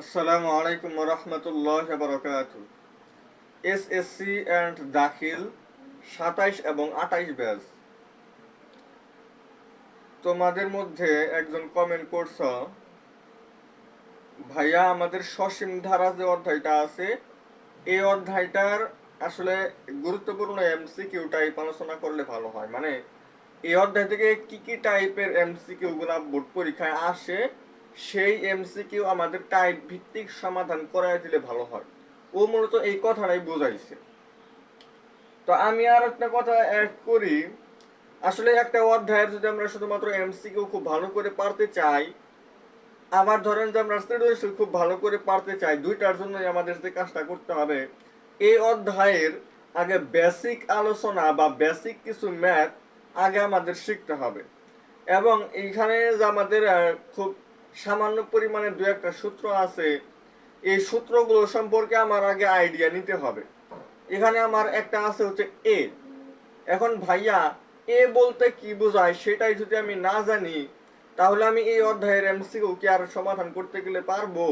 আসসালামু আলাইকুম রহমতুল্লাহ বারকাত। SSC and দাখিল 27 এবং 28 ব্যাচ। তোমাদের মধ্যে একজন কমেন্ট করছ, ভাইয়া আমাদের সসীম ধারা যে অধ্যায়টা আছে এই অধ্যায়টার আসলে গুরুত্বপূর্ণ এমসিকিউ টাইপ আলোচনা করলে ভালো হয়। মানে এই অধ্যায় থেকে কি কি টাইপের এমসিকিউ গুলা বোর্ড পরীক্ষায় আসে সেই এমসিকিউ আমাদের টাইপ ভিত্তিক সমাধান করায় দিলে ভালো হয়। ও মূলত এই কথাটাই বোঝাইছে। তো আমি আর একটা কথা অ্যাড করি, আসলে একটা অধ্যায়ের যদি আমরা শুধুমাত্র এমসিকিউ খুব ভালো করে পারতে চাই, আবার ধরেন যে আমরা সৃজনশীল খুব ভালো করে পারতে চাই, দুইটার জন্যই আমাদের যে কাজটা করতে হবে, এই অধ্যায়ের আগে বেসিক আলোচনা বা বেসিক কিছু ম্যাথ আগে আমাদের শিখতে হবে। এবং এইখানে যে আমাদের খুব সামান্য পরিমাণে দু একটা সূত্র আছে, এই সূত্রগুলো সম্পর্কে আমার আগে আইডিয়া নিতে হবে। এখানে আমার একটা আছে হচ্ছে এ। এখন ভাইয়া এ বলতে কি বোঝায় সেটাই যদি আমি না জানি, তাহলে আমি এই অধ্যায়ের এমসিকিউ কি আর সমাধান করতে গেলে পারবো?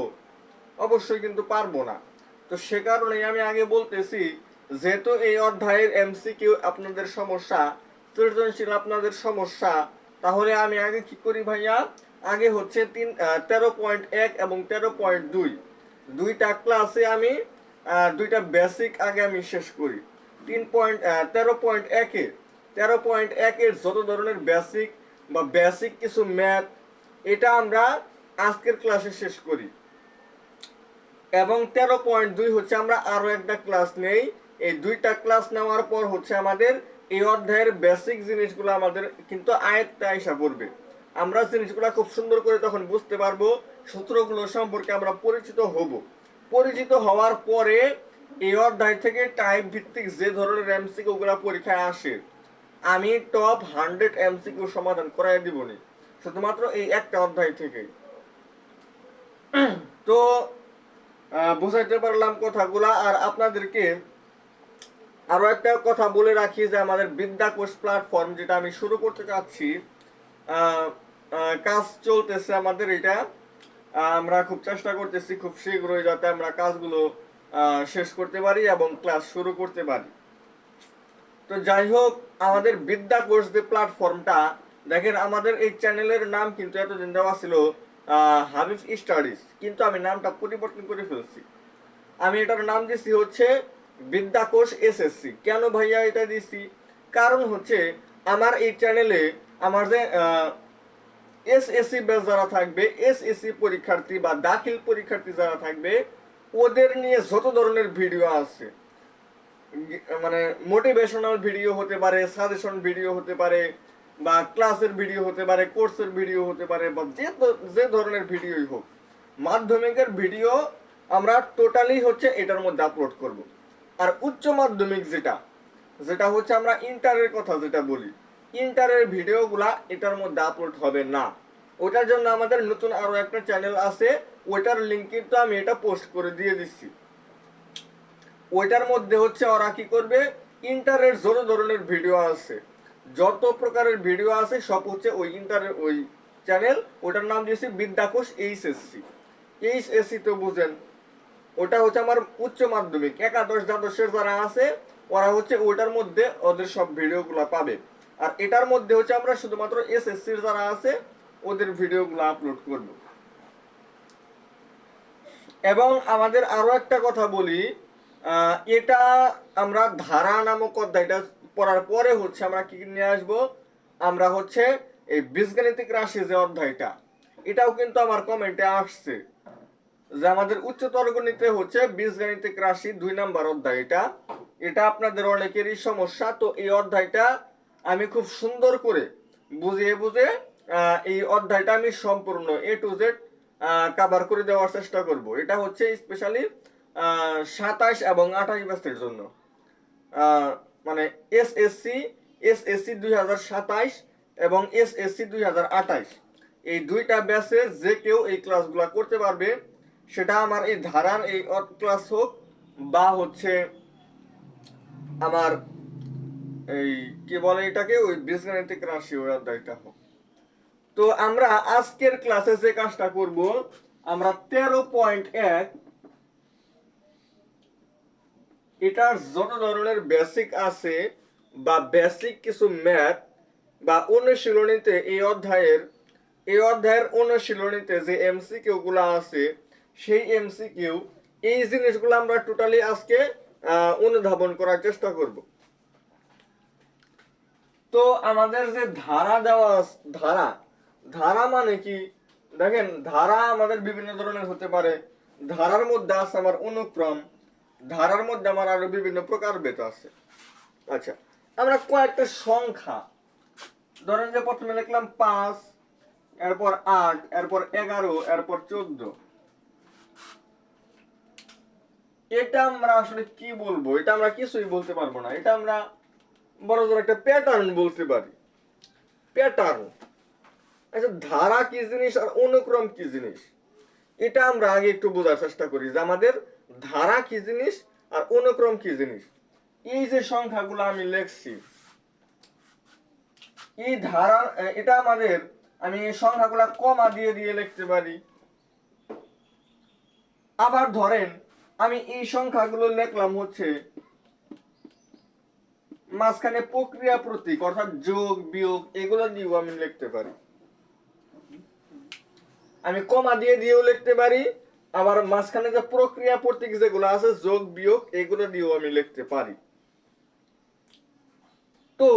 অবশ্যই কিন্তু পারবো না। তো সে কারণেই আমি আগে বলতেছি, যেহেতু এই অধ্যায়ের এমসিকিউ আপনাদের সমস্যা, সৃজনশীল আপনাদের সমস্যা, তাহলে আমি আগে কি করি ভাইয়া, আগে হচ্ছে 13.1 এবং 13.2 দুইটা ক্লাসে আমি দুইটা বেসিক আগে আমি শেষ করি। 13.1 13.1 যত ধরনের বেসিক বা বেসিক কিছু ম্যাথ, এটা আমরা আজকের ক্লাসে শেষ করি। এবং 13.2 হচ্ছে আমরা আরো একটা ক্লাস নেই। এই দুইটা ক্লাস নেওয়ার পর হচ্ছে আমাদের এই অধ্যায়ের বেসিক জিনিসগুলো আমাদের কিন্তু আয়ত্তে আইসা পড়বে। আমরা জিনিসগুলো খুব সুন্দর করে তখন বুঝতে পারবো, সূত্রগুলো সম্পর্কে আমরা পরিচিত হব। পরিচিত হওয়ার পরে এই অধ্যায় থেকে টাইপ ভিত্তিক যে ধরনের এমসিকিউ গুলা পরীক্ষায় আসে, আমি টপ 100 এমসিকিউ সমাধান করাই দিবনি শুধুমাত্র এই একটা অধ্যায় থেকে। তো বুঝাইতে পারলাম কথাগুলা। আর আপনাদেরকে আরো একটা কথা বলে রাখি যে আমাদের বিদ্যাকোষ প্ল্যাটফর্ম যেটা আমি শুরু করতে চাচ্ছি, কাজ চলতেছে আমাদের এটা। আমরা খুব চেষ্টা করতেছি খুব শীঘ্রই যাতে আমরা কাজগুলো শেষ করতে পারি এবং ক্লাস শুরু করতে পারি। তো যাই হোক, আমাদের বিদ্যাকোষ যে প্ল্যাটফর্মটা, দেখেন আমাদের এই চ্যানেলের নাম কিন্তু এতদিন দেওয়া ছিল হাবিব স্টাডিজ, কিন্তু আমি নামটা পরিবর্তন করে ফেলছি। আমি এটার নাম দিছি হচ্ছে বিদ্যাকোষ এসএসসি। কেন ভাইয়া এটা দিছি? কারণ হচ্ছে আমার এই চ্যানেলে আমার যে এসএসসি ব্যাচ যারা থাকবে, এসএসসি পরীক্ষার্থী বা দাখিল পরীক্ষার্থী যারা থাকবে, ওদের নিয়ে যত ধরনের ভিডিও আছে, মানে মোটিভেশনাল ভিডিও হতে পারে, সাজেশন ভিডিও হতে পারে, বা ক্লাসের ভিডিও হতে পারে, কোর্সের ভিডিও হতে পারে, বা যে ধরনের ভিডিওই হোক, মাধ্যমিকের ভিডিও আমরা টোটালি হচ্ছে এটার মধ্যে আপলোড করব। আর উচ্চ মাধ্যমিক যেটা যেটা হচ্ছে আমরা ইন্টারের কথা যেটা বলি, ইন্টারের ভিডিওগুলা এটার মধ্যে আপলোড হবে না। ওটার জন্য আমাদের নতুন আরো একটা চ্যানেল আছে, ওইটার লিঙ্ক কিন্তু আমি এটা পোস্ট করে দিয়ে দিচ্ছি। ওইটার মধ্যে হচ্ছে ওরা কি করবে, ইন্টারের যত ধরনের ভিডিও আছে, যত প্রকারের ভিডিও আছে সব হচ্ছে ওই ইন্টারের ওই চ্যানেল, ওটার নাম দিয়েছি বিদ্যাকোষ এইচএসসি। এইচএসসি তো বুঝেন, ওটা হচ্ছে আমার উচ্চ মাধ্যমিক একাদশ দ্বাদশের যারা আছে, ওরা হচ্ছে ওইটার মধ্যে ওদের সব ভিডিওগুলো পাবে। আর এটার মধ্যে হচ্ছে আমরা শুধুমাত্র এসএসসির যারা আছে ওদের ভিডিওগুলো আপলোড করব। এবং আমাদের আরো একটা কথা বলি, এটা আমরা ধারা নামক অধ্যায়টা পড়ার পরে হচ্ছে আমরা কি নিয়ে আসবো, আমরা হচ্ছে এই বীজগাণিতিক রাশি যে অধ্যায়টা, এটাও কিন্তু আমার কমেন্টে আসছে যে আমাদের উচ্চতর গণিতে হচ্ছে বীজগাণিতিক রাশি 2 নাম্বার অধ্যায়। এটা এটা আপনাদের অনেকেরই সমস্যা। তো এই অধ্যায়টা আমি খুব সুন্দর করে বুঝিয়ে বুঝে এই অধ্যায়টা আমি সম্পূর্ণ এ টু জেড কভার করে দেওয়ার চেষ্টা করব। এটা হচ্ছে স্পেশালি 27 এবং 28 ব্যাচের জন্য, মানে এসএসসি এসএসসি 2027 এবং এসএসসি 2028, এই দুইটা ব্যাচে যে কেউ এই ক্লাসগুলো করতে পারবে। সেটা আমার এই ধারার এই ক্লাস হোক, বা হচ্ছে আমার এই কি বলে এটাকে ওই বীজগাণিতিক রাশি ওই অধ্যায়টা হোক। তো আমরা আজকের ক্লাসে যে কাজটা করব, আমরা 13.1 এটার যত ধরনের বেসিক আছে বা বেসিক কিছু ম্যাথ বা অনুশীলনীতে এই অধ্যায়ের অনুশীলনীতে যে এমসিকিউ গুলো আছে সেই এমসিকিউ এই জিনিসগুলো আমরা টোটালি আজকে অনুধাবন করার চেষ্টা করব। তো আমাদের যে ধারা দেওয়া ধারা ধারা মানে কি দেখেন, ধারা আমাদের বিভিন্ন ধরনের হতে পারে। ধারার মধ্যে আছে আমার অনুক্রম, ধারার মধ্যে আমার আরো বিভিন্ন প্রকারভেদ আছে। আচ্ছা, আমরা কয়েকটা সংখ্যা ধরেন যে প্রথমে লিখলাম 5, এরপর 8, এরপর 11, এরপর 14। এটা আমরা আসলে কি বলবো? এটা আমরা কিছুই বলতে পারবো না। এটা আমরা বড় জোর একটা প্যাটার্ন বলতে পারি, প্যাটার্ন। আচ্ছা, ধারা কি জিনিস আর অনুক্রম কি জিনিস এটা আমরা আগে একটু বোঝার চেষ্টা করি যে আমাদের ধারা কি জিনিস আর অনুক্রম কি জিনিস। এই যে সংখ্যাগুলো আমি লিখছি, এই ধারা এটা আমাদের, আমি এই সংখ্যাগুলো কমা দিয়ে দিয়ে লিখতে পারি। আবার ধরেন আমি এই সংখ্যাগুলো লিখলাম হচ্ছে মাঝখানে প্রক্রিয়া প্রতীক অর্থাৎ যোগ বিয়োগ এগুলো দিয়েও আমি লিখতে পারি। আমি কমা দিয়ে দিয়েও লিখতে পারি, আবার মাঝখানে যে প্রক্রিয়া প্রতীক যেগুলো আছে যোগ বিয়োগ এগুলো দিয়েও আমি লিখতে পারি। তো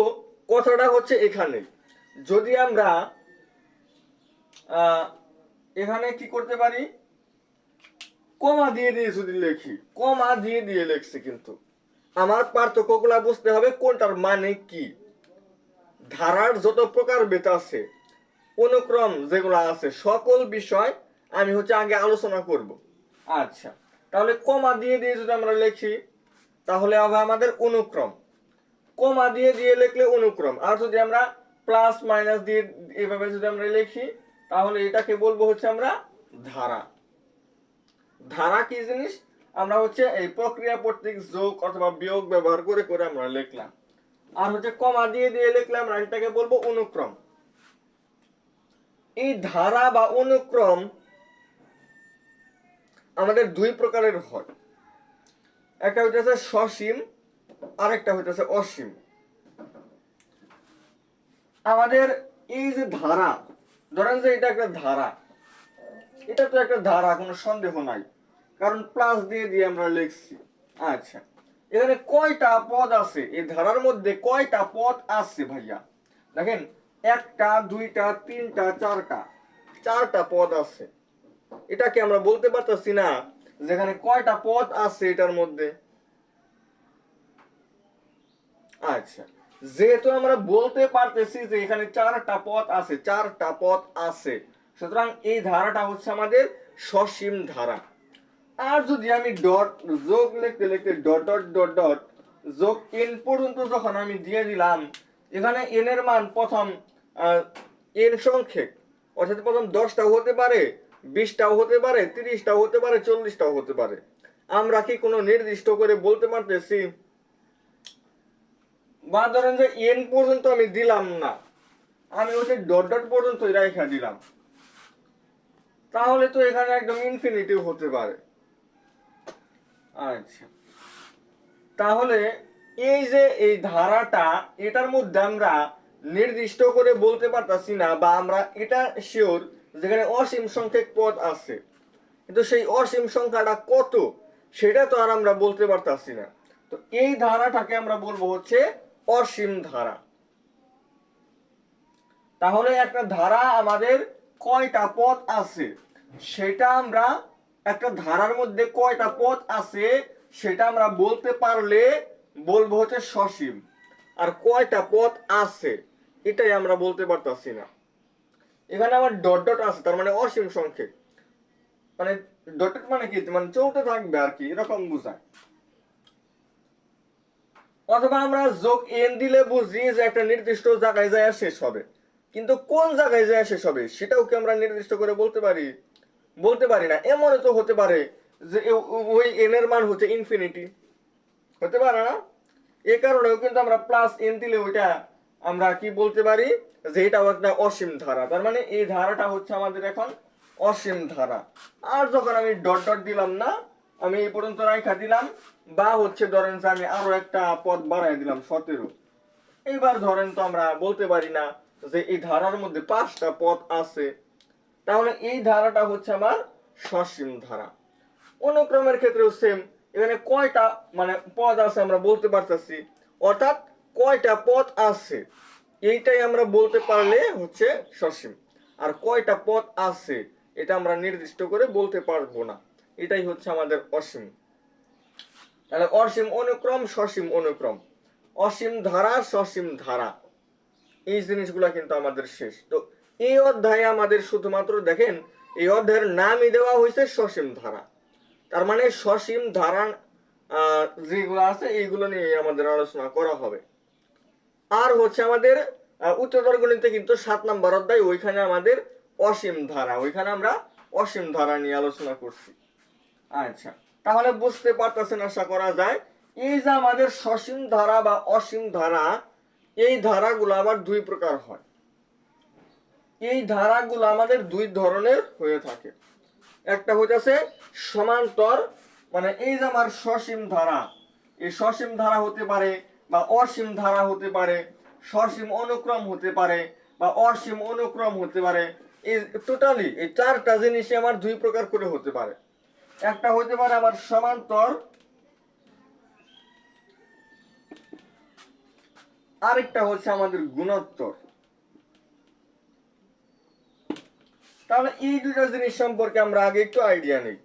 কথাটা হচ্ছে এখানে যদি আমরা এখানে কি করতে পারি, কমা দিয়ে দিয়ে যদি লিখি, কমা দিয়ে দিয়ে লিখছি, কিন্তু আমার পার্থক্যগুলা বুঝতে হবে কোনটার মানে কি। ধারার যত প্রকার ভেদ আছে, অনুক্রম যেগুলো আছে, সকল বিষয় আমি হচ্ছে আগে আলোচনা করব। আচ্ছা, তাহলে কমা দিয়ে দিয়ে যদি আমরা লিখি তাহলে হবে আমাদের অনুক্রম। কমা দিয়ে দিয়ে লিখলে অনুক্রম, আর যদি আমরা প্লাস মাইনাস দিয়ে এভাবে যদি আমরা লিখি তাহলে এটাকে বলবো হচ্ছে আমরা ধারা। ধারা কি জিনিস? আমরা হচ্ছে এই প্রক্রিয়া প্রতীক যোগ অথবা বিয়োগ ব্যবহার করে করে আমরা লিখলাম। আর হচ্ছে কমা দিয়ে দিয়ে লিখলাম, আমরা এটাকে বলবো অনুক্রম। এই ধারা বা অনুক্রম আমাদের দুই প্রকারের হয়, একটা হইতেছে সসীম আর একটা হইতেছে অসীম। আমাদের এই যে ধারা, ধরেন যে এটা একটা ধারা, এটা তো একটা ধারা, কোনো সন্দেহ নাই, কারণ প্লাস দিয়ে দিয়ে আমরা লিখছি। আচ্ছা, এখানে কয়টা পদ আছে? এই ধারার মধ্যে কয়টা পদ আছে ভাইয়া? দেখেন, 1টা 2টা 3টা 4টা, 4টা পদ আছে। এটা কি আমরা বলতে পারতেছি না যেখানে কয়টা পদ আছে এটার মধ্যে? আচ্ছা, যেহেতু আমরা বলতে পারতেছি যে এখানে 4টা পদ আছে, 4টা পদ আছে, সুতরাং এই ধারাটা হচ্ছে আমাদের সসীম ধারা। আর যদি আমি ডট যোগ লিখতে লিখতে ডট ডট ডট ডট যোগ এন পর্যন্ত যখন আমি দিয়ে দিলাম, এখানে এন এর মান প্রথম এন সংখ্যক, অর্থাৎ প্রথম 10টাও হতে পারে, 20টাও হতে পারে, 30টাও হতে পারে, 40টাও হতে পারে। আমরা কি কোনো নির্দিষ্ট করে বলতে পারতেছি? বা ধরেন যে এন পর্যন্ত আমি দিলাম না, আমি হচ্ছে ডট ডট পর্যন্ত রেখা দিলাম, তাহলে তো এখানে একদম ইনফিনিটিভ হতে পারে। আচ্ছা, তাহলে এই যে এই ধারাটা, এটার মধ্যে আমরা নির্দিষ্ট করে বলতে পারতাছি না, বা আমরা এটা শিওর যেখানে অসীম সংখ্যক পদ আছে, কিন্তু সেই অসীম সংখ্যাটা কত সেটা তো আর আমরা বলতে পারতাছি না। তো এই ধারাটাকে আমরা বলবো হচ্ছে অসীম ধারা। তাহলে একটা ধারা আমাদের কয়টা পদ আছে সেটা আমরা, একটা ধারার মধ্যে কয়টা পদ আছে সেটা আমরা বলতে পারলে বলবো হচ্ছে সসীম। আর কয়টা পদ আছে এটাই আমরা বলতে পারতাছি না। এখানে আমার ডট ডট আছে, তার মানে অসীম সংখ্যক, মানে ডটেড মানে কি, মানে চলতে থাকবে আর কি, এরকম বোঝায়। অথবা আমরা যোগ এন দিলে বুঝি যে একটা নির্দিষ্ট জায়গায় যায় শেষ হবে, কিন্তু কোন জায়গায় যায় শেষ হবে সেটাও কি আমরা নির্দিষ্ট করে বলতে পারি? বলতে পারি না। এমনও তো হতে পারে যে ওই এন এর মান হচ্ছে ইনফিনিটি, হতে পারে না? এ কারণেও কিন্তু আমরা প্লাস এন দিলে ওইটা আমরা কি বলতে পারি যে এটাও একটা অসীম ধারা। তার মানে এই ধারাটা হচ্ছে আমাদের এখন অসীম ধারা। আর যখন আমি ডট ডট দিলাম না, আমি এই পর্যন্ত রাইখা দিলাম, বা হচ্ছে ধরেন যে আমি আরো একটা পদ বাড়াই দিলাম 17। এইবার ধরেন তো আমরা বলতে পারি না যে এই ধারার মধ্যে 5টা পদ আছে, তাহলে এই ধারাটা হচ্ছে আমার সসীম ধারা। অনুক্রমের ক্ষেত্রেও সেম, এখানে কয়টা মানে পদ আছে আমরা বলতে পারতেছি, অর্থাৎ কয়টা পদ আছে এইটাই আমরা বলতে পারলে হচ্ছে সসীম। আর কয়টা পদ আছে এটা আমরা নির্দিষ্ট করে বলতে পারবো না, এটাই হচ্ছে আমাদের অসীম। তাহলে অসীম অনুক্রম, সসীম অনুক্রম, অসীম ধারা, সসীম ধারা, এই জিনিসগুলো কিন্তু আমাদের শেষ। তো এই অধ্যায়ে আমাদের শুধুমাত্র দেখেন এই অধ্যায়ের নামই দেওয়া হয়েছে সসীম ধারা। তার মানে সসীম ধারা যেগুলো আছে এইগুলো নিয়ে আমাদের আলোচনা করা হবে। আর হচ্ছে আমাদের উচ্চতর গণিতে কিন্তু 7 নম্বর অধ্যায়, ওইখানে আমাদের অসীম ধারা, ওইখানে আমরা অসীম ধারা নিয়ে আলোচনা করছি। আচ্ছা, তাহলে বুঝতে পারতেছেন আশা করা যায়। এই যে আমাদের সসীম ধারা বা অসীম ধারা, এই ধারাগুলো আবার দুই প্রকার হয়। এই ধারাগুলো আমাদের দুই ধরনের হয়ে থাকে। একটা হইতেছে সমান্তর, মানে এই যে আমার সসীম ধারা, এই সসীম ধারা হতে পারে বা অসীম ধারা হতে পারে, সসীম অনুক্রম হতে পারে বা অসীম অনুক্রম হতে পারে। এই টোটালি এই 4টা জিনিসই আমার দুই প্রকার করে হতে পারে। একটা হতে পারে আমার সমান্তর, আরেকটা হচ্ছে আমাদের গুণোত্তর। তাহলে এই দুটো জিনিস সম্পর্কে আমরা আগে একটু আইডিয়া নেই।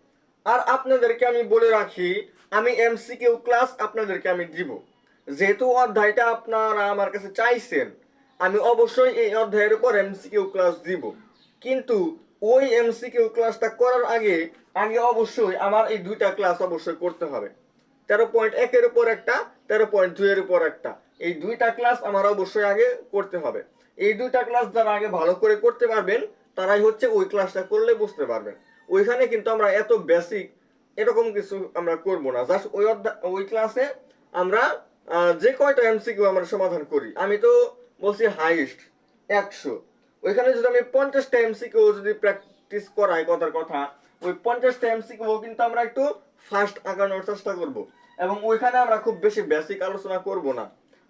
আর আপনাদেরকে আমি বলে রাখি, আমি এমসিকিউ ক্লাস আপনাদেরকে আমি দিব। যেহেতু অধ্যায়টা আপনারা আমার কাছে চাইছেন, আমি অবশ্যই এই অধ্যায়ের উপর এমসিকিউ ক্লাস দিব। কিন্তু ওই এমসিকিউ ক্লাসটা করার আগে আগে অবশ্যই আমার এই দুইটা ক্লাস অবশ্যই করতে হবে। 13.1 এর উপর একটা, 13.2 এর উপর একটা, এই দুইটা ক্লাস আমার অবশ্যই আগে করতে হবে। এই দুইটা ক্লাস যারা আগে ভালো করে করতে পারবেন তারাই হচ্ছে ওই ক্লাসটা করলে বুঝতে পারবেন। ওইখানে কিন্তু আমরা এত বেসিক এরকম কিছু আমরা করব না, জাস্ট ওই ক্লাসে আমরা যে কয়টা এমসিকিউ আমরা সমাধান করি, আমি তো বলছি হাইস্ট 100, ওইখানে যদি আমি 50টা এমসিকিউ যদি প্র্যাকটিস করাই কথার কথা, ওই 50টা এমসিকিউ কিন্তু আমরা একটু ফাস্ট আগানোর চেষ্টা করব। এবং ওইখানে আমরা খুব বেশি বেসিক আলোচনা করব না।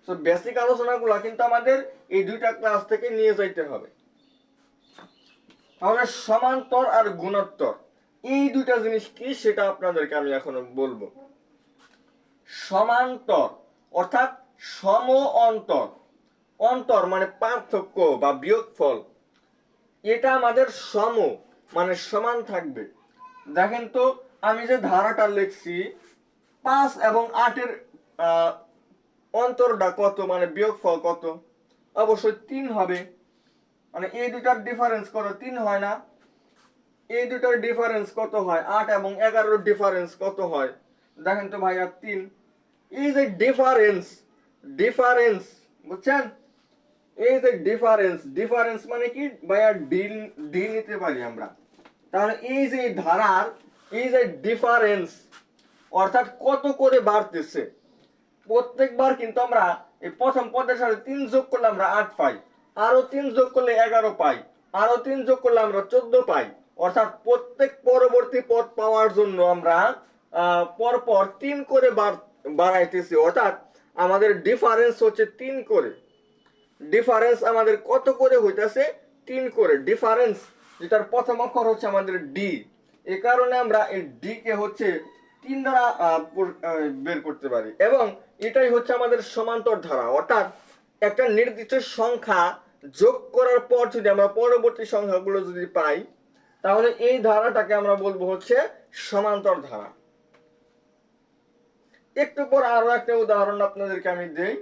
সো বেসিক আলোচনাগুলো কিন্তু আমাদের এই দুইটা ক্লাস থেকে নিয়ে যাইতে হবে। তাহলে সমান্তর আর গুণোত্তর, এই দুইটা জিনিস কি সেটা আপনাদেরকে আমি এখন বলবো। সমান্তর অর্থাৎ সম অন্তর, অন্তর মানে পার্থক্য বা বিয়োগফল, এটা আমাদের সম মানে সমান থাকবে। দেখেন তো আমি যে ধারাটা লিখছি 5 এবং 8 এর অন্তরটা কত, মানে বিয়োগফল কত, অবশ্যই 3 হবে। মানে এই দুটার ডিফারেন্স কত, 3 হয় না? এই দুটার ডিফারেন্স কত হয়? 8 এবং 11 ডিফারেন্স কত হয়? দেখেন তো ভাইয়া 3। এই যে ডিফারেন্স, ডিফারেন্স বুঝছেন, এই যে ডিফারেন্স, ডিফারেন্স মানে কি ভাইয়া, ডি নিতে পারি আমরা। তাহলে এই যে ধারার এই যে ডিফারেন্স, অর্থাৎ কত করে বাড়তেছে, প্রত্যেকবার কিন্তু আমরা এই প্রথম পদের সাথে 3 যোগ করলে আমরা 8 পাই, আরো 3 যোগ করলে 11 পাই, আরো 3 যোগ করলে আমরা 14 পাই। অর্থাৎ প্রত্যেক পরবর্তী পদ পাওয়ার জন্য আমরা পরপর 3 করে বাড়াইতেছি, অর্থাৎ আমাদের ডিফারেন্স হচ্ছে 3 করে। ডিফারেন্স আমাদের কত করে হইতাছে? 3 করে। ডিফারেন্স যেটার প্রথম অক্ষর হচ্ছে আমাদের ডি, এই কারণে আমরা এই ডি কে হচ্ছে 3 দ্বারা বের করতে পারি। এবং এটাই হচ্ছে আমাদের সমান্তর ধারা, অর্থাৎ একটা নির্দিষ্ট সংখ্যা যোগ করার পর যদি আমরা পরবর্তী সংখ্যাগুলো যদি পাই, তাহলে এই ধারাটাকে আমরা বলবো হচ্ছে সমান্তর ধারা। একটু পর আরো একটা উদাহরণ আপনাদেরকে আমি দেই,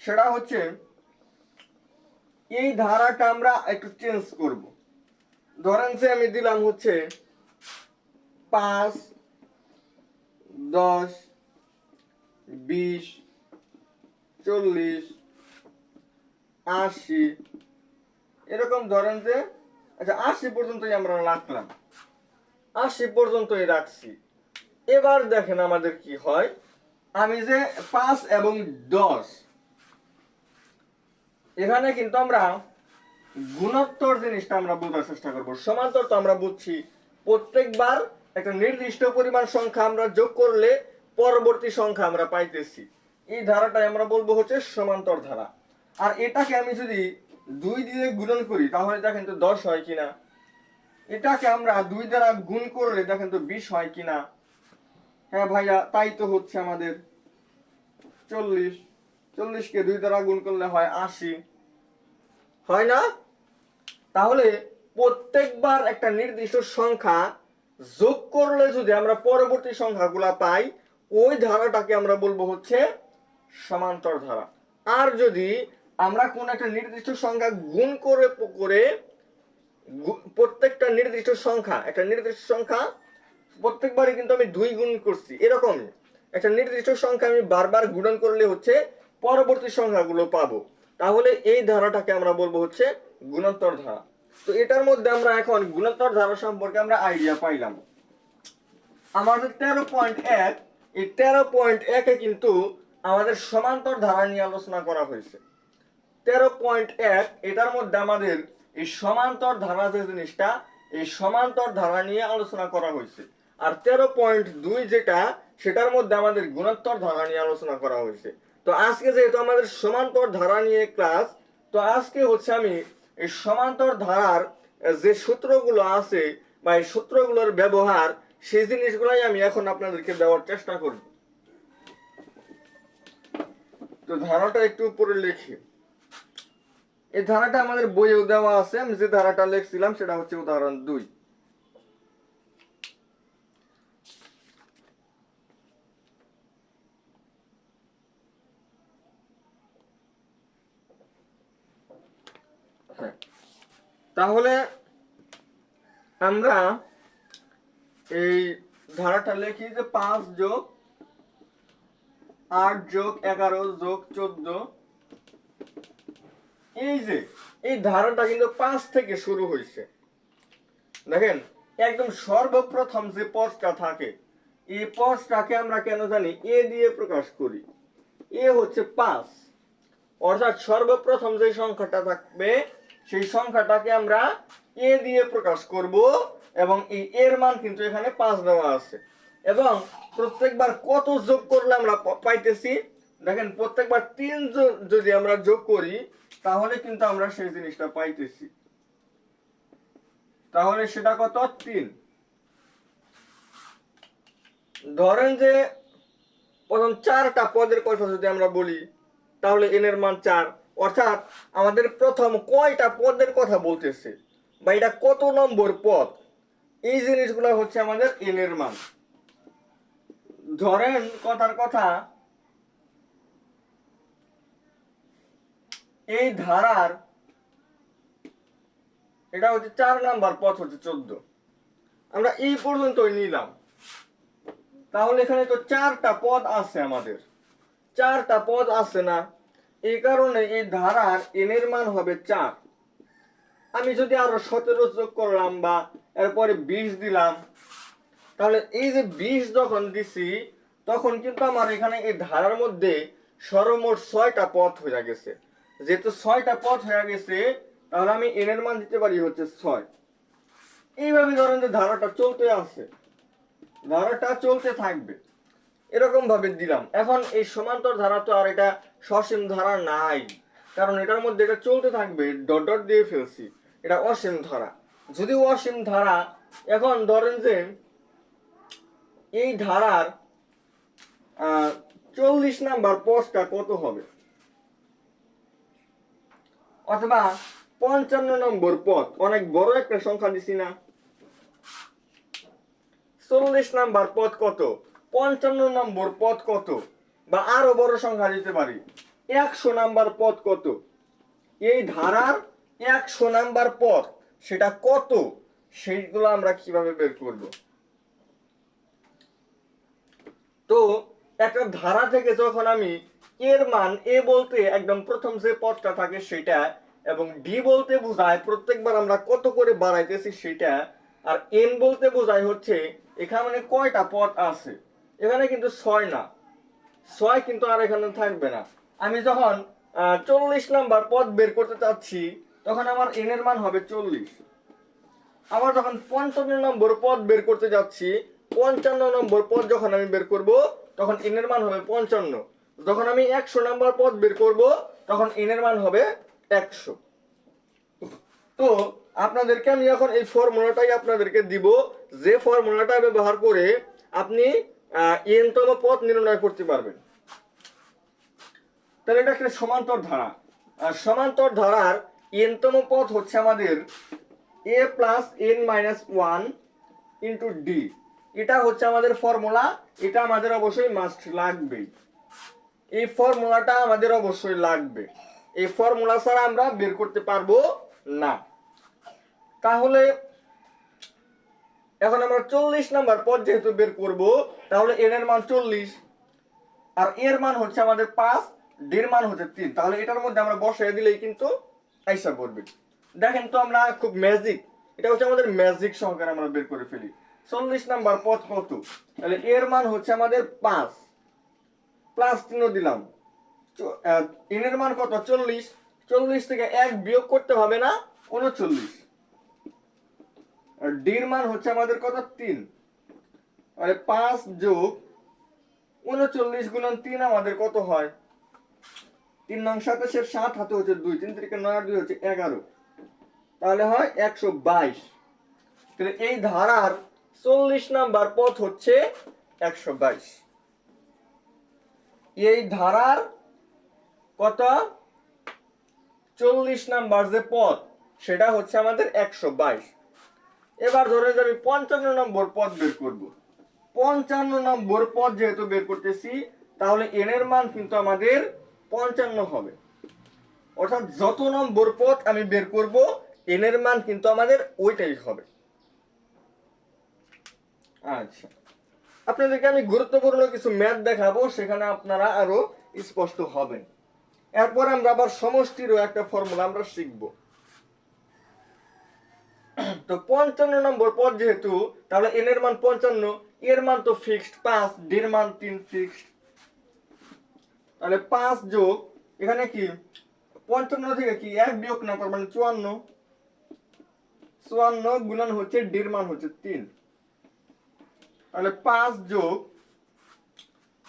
সেটা হচ্ছে এই ধারাটা আমরা একটু চেঞ্জ করব। ধরেন যে আমি দিলাম হচ্ছে 5, 10, 20, 40, 80, এরকম ধরেন যে, আচ্ছা 80 পর্যন্তই আমরা রাখলাম, 80 পর্যন্তই রাখছি। এবার দেখেন আমাদের কি হয়, আমি যে 5 এবং 10, এখানে কিন্তু আমরা গুণোত্তর জিনিসটা আমরা বোঝার চেষ্টা করব। সমান্তর তো আমরা বুঝছি, প্রত্যেকবার একটা নির্দিষ্ট পরিমাণ সংখ্যা আমরা যোগ করলে পরবর্তী সংখ্যা আমরা পাইতেছি, এই ধারাটাই আমরা বলবো হচ্ছে সমান্তর ধারা। আর এটাকে আমি যদি 2 দিয়ে গুণন করি তাহলে দেখেন তো 10 হয় কিনা, এটাকে আমরা 2 দ্বারা গুণ করলে দেখেন তো 20 হয় কিনা। হ্যাঁ ভাইয়া, তাই তো হচ্ছে আমাদের 40, 40কে 2 দ্বারা গুণ করলে হয় 80, হয় না? তাহলে প্রত্যেকবার একটা নির্দিষ্ট সংখ্যা যোগ করলে যদি আমরা পরবর্তী সংখ্যাগুলা পাই, ওই ধারাটাকে আমরা বলবো হচ্ছে সমান্তর ধারা। আর যদি আমরা কোন একটা নির্দিষ্ট সংখ্যা গুণ করে করে প্রত্যেকটা নির্দিষ্ট সংখ্যা, একটা নির্দিষ্ট সংখ্যা প্রত্যেকবারই কিন্তু আমি 2 গুণ করছি, এরকমই একটা নির্দিষ্ট সংখ্যা আমি বারবার গুণন করলে হচ্ছে পরবর্তী সংখ্যাগুলো পাবো, তাহলে এই ধারাটাকে আমরা বলবো হচ্ছে গুণোত্তর ধারা। তো এটার মধ্যে আমরা এখন গুণোত্তর ধারা সম্পর্কে আমরা আইডিয়া পাইলাম। আমাদের 13.1, এই 13.1 কিন্তু আমাদের সমান্তর ধারা নিয়ে আলোচনা করা হয়েছে। 13.1 এটার মধ্যে আমাদের এই সমান্তর ধারা যে জিনিসটা, এই সমান্তর ধারা নিয়ে আলোচনা করা হয়েছে। আর 13.2 যেটা, সেটার মধ্যে আমাদের গুণোত্তর ধারা নিয়ে আলোচনা করা হয়েছে। তো আজকে যেহেতু আমাদের সমান্তর ধারা নিয়ে ক্লাস, তো আজকে হচ্ছে আমি এই সমান্তর ধারার যে সূত্রগুলো আছে বা এই সূত্রগুলোর ব্যবহার, সেই জিনিসগুলোই আমি এখন আপনাদেরকে দেওয়ার চেষ্টা করব। তো ধারাটা একটু উপরে লিখি। এই ধারাটা আমাদের বইয়েও দেওয়া আছে, আমি যে ধারাটা লিখছিলাম সেটা হচ্ছে উদাহরণ 2। তাহলে আমরা এই ধারাটা লিখি যে 5 যোগ 8 যোগ 11 যোগ 14, এই যে এই ধারাটা কিন্তু 5 থেকে শুরু হয়েছে। দেখেন, একদম সর্বপ্রথম যে পদটা থাকে, এই পদটাকে আমরা কেন জানি এ দিয়ে প্রকাশ করি। এ হচ্ছে 5, অর্থাৎ সর্বপ্রথম যে সংখ্যাটা থাকবে সেই সংখ্যাটাকে আমরা এ দিয়ে প্রকাশ করব, এবং এই এর মান কিন্তু এখানে 5 দেওয়া আছে। এবং প্রত্যেকবার কত যোগ করলে আমরা পাইতেছি, দেখেন প্রত্যেকবার 3 যদি আমরা যোগ করি তাহলে কিন্তু আমরা সেই জিনিসটা পাইতেছি। তাহলে সেটা কত? 3। ধরেন যে প্রথম 4টা পদের কথা যদি আমরা বলি তাহলে n এর মান 4, অর্থাৎ আমাদের প্রথম কয়টা পদের কথা বলতেছে বা এটা কত নম্বর পদ, এই জিনিসগুলো হচ্ছে আমাদের n এর মান। ধরেন কথার কথা, এই ধারার এটা হচ্ছে 4 নাম্বার পদ হচ্ছে 14, আমরা এই পর্যন্তই নিলাম। তাহলে এখানে তো 4টা পদ আছে, আমাদের 4টা পদ আছে না, এই কারণে এই ধারার n এর মান হবে 4। আমি যদি আরো 17 যোগ করলাম বা এরপরে 20 দিলাম, তাহলে এই যে 20 যখন দিছি তখন কিন্তু আমার এখানে এই ধারার মধ্যে সর্বমোট 6টা পদ হয়ে গেছে। যেহেতু 6টা পদ হয়ে গেছে, তাহলে আমি n এর মান দিতে পারি হচ্ছে 6। এইভাবে ধরেন যে ধারাটা চলতে আছে, ধারাটা চলতে থাকবে, এরকম ভাবে দিলাম। এখন এই সমান্তর ধারা তো আর এটা সসীম ধারা নাই, কারণ এটার মধ্যে এটা চলতে থাকবে, ডট ডট দিয়ে ফেলছি, এটা অসীম ধারা। যদি অসীম ধারা, এখন ধরেন যে এই ধারার 40 নাম্বার পদটা কত হবে, অথবা 55 নম্বর পদ, অনেক বড় একটা সংখ্যা দিছি না। 40 নাম্বার পদ কত, 55 নম্বর পদ কত, বা আরো বড় সংখ্যা দিতে পারি 100 নাম্বার পদ কত। এই ধারার 100 নাম্বার পদ সেটা কত, সেইগুলো আমরা কিভাবে বের করব। তো একটা ধারা থেকে যখন আমি এর মান, এ বলতে একদম প্রথম যে পদটা থাকে সেটা, এবং ডি বলতে বোঝায় প্রত্যেকবার আমরা কত করে বাড়াইতেছি সেটা, আর এন বলতে বোঝায় হচ্ছে এখানে কয়টা পদ আছে। এখানে কিন্তু 6 না, 6 কিন্তু আর এখানে থাকবে না। আমি যখন 40 নাম্বার পদ বের করতে চাচ্ছি, তখন আমার n এর মান হবে 40। আবার যখন 55 নম্বর পদ বের করতে যাচ্ছি, 55 নম্বর পদ যখন আমি বের করব তখন n এর মান হবে 55। যখন আমি 100 নম্বর পদ বের করব তখন n এর মান হবে 100। তো আপনাদেরকে আমি এখন এই ফর্মুলাটাই আপনাদেরকে দিব, যে ফর্মুলাটা ব্যবহার করে আপনি n তম পদ নির্ণয় করতে পারবেন। তাহলে এটা একটা সমান্তর ধারা, আর সমান্তর ধারার n তম পদ হচ্ছে আমাদের a plus n minus 1 into D. এটা হচ্ছে আমাদের ফর্মুলা, এটা আমাদের অবশ্যই মাস্ট লাগবে। এই ফর্মুলাটা আমাদের অবশ্যই লাগবে, এই ফর্মুলা ছাড়া আমরা বের করতে পারবো না। তাহলে এখন আমরা 40 নাম্বার পদ যেহেতু বের করব, তাহলে n এর মান 40 আর এর মান হচ্ছে আমাদের 5, d এর মান হচ্ছে 3। তাহলে এটার মধ্যে আমরা বসায় দিলেই কিন্তু আইসা পড়বে। দেখেন তো আমরা খুব ম্যাজিক, এটা হচ্ছে আমাদের ম্যাজিক সহকারে আমরা বের করে ফেলি। 40 নাম্বার পদ কত? তাহলে এর মান হচ্ছে আমাদের 5 প্লাস 3 দিলাম, n এর মান কত? 40। 40 থেকে 1 বিয়োগ করতে হবে না, 39। আর d এর মান হচ্ছে আমাদের কত? 3। তাহলে 5 যোগ 39 গুণন 3 আমাদের কত হয়? 3 নং 27 7 হাতে হচ্ছে 2, 3 থেকে 9 আর 2 হচ্ছে 11, তাহলে হয় 122। তাহলে এই ধারার 40 নাম্বার পথ হচ্ছে 122। এই ধারার কত? 40 নাম্বার যে পথ সেটা হচ্ছে আমাদের 122। এবার ধরে আমি 55 নম্বর পদ বের করব। 55 নম্বর পদ যেহেতু বের করতেছি, তাহলে n এর মান কিন্তু আমাদের 55 হবে। অর্থাৎ যত নম্বর পদ আমি বের করব n এর মান কিন্তু আমাদের ওইটাই হবে। আচ্ছা, আপনাদেরকে আমি গুরুত্বপূর্ণ কিছু ম্যাথ দেখাবো, সেখানে আপনারা আরো স্পষ্ট হবেন। এরপর আমরা আবার সমষ্টিরও একটা ফর্মুলা আমরা শিখব। তো 55 নম্বর পদ যেহেতু, তাহলে n এর মান 55, এর মান তো ফিক্সড 5, d এর মান 3 ফিক্সড। তাহলে 5 যোগ এখানে কি 55 থেকে কি 1 বিয়োগ না, তার মানে 54। 54 গুণন হচ্ছে d এর মান হচ্ছে 3। তাহলে 5 যোগ